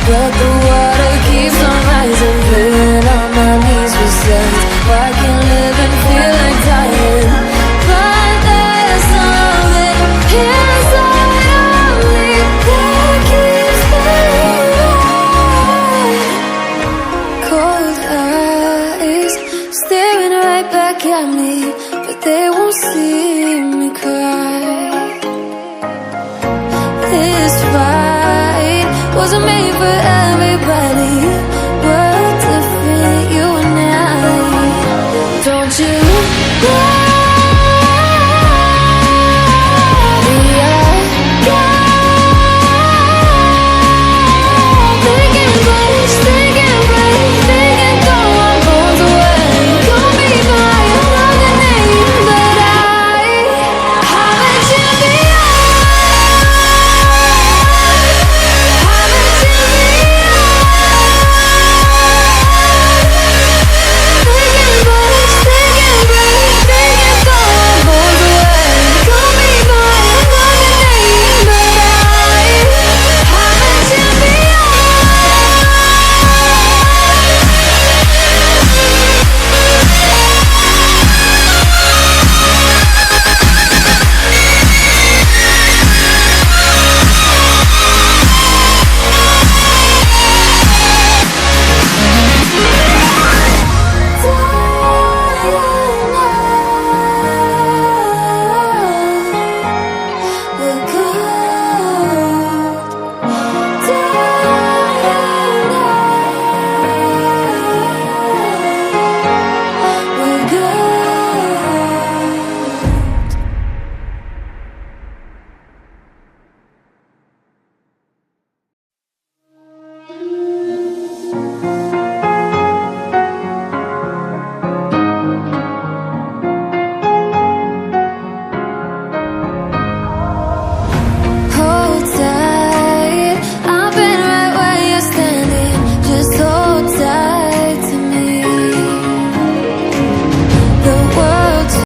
But the water keeps on rising, feeling on my knees besides. Why can't live and feel like dying? But there's something inside of me that keeps me alive. Cold eyes staring right back at me, but they won't see me cry. This fight wasn't made for everybody.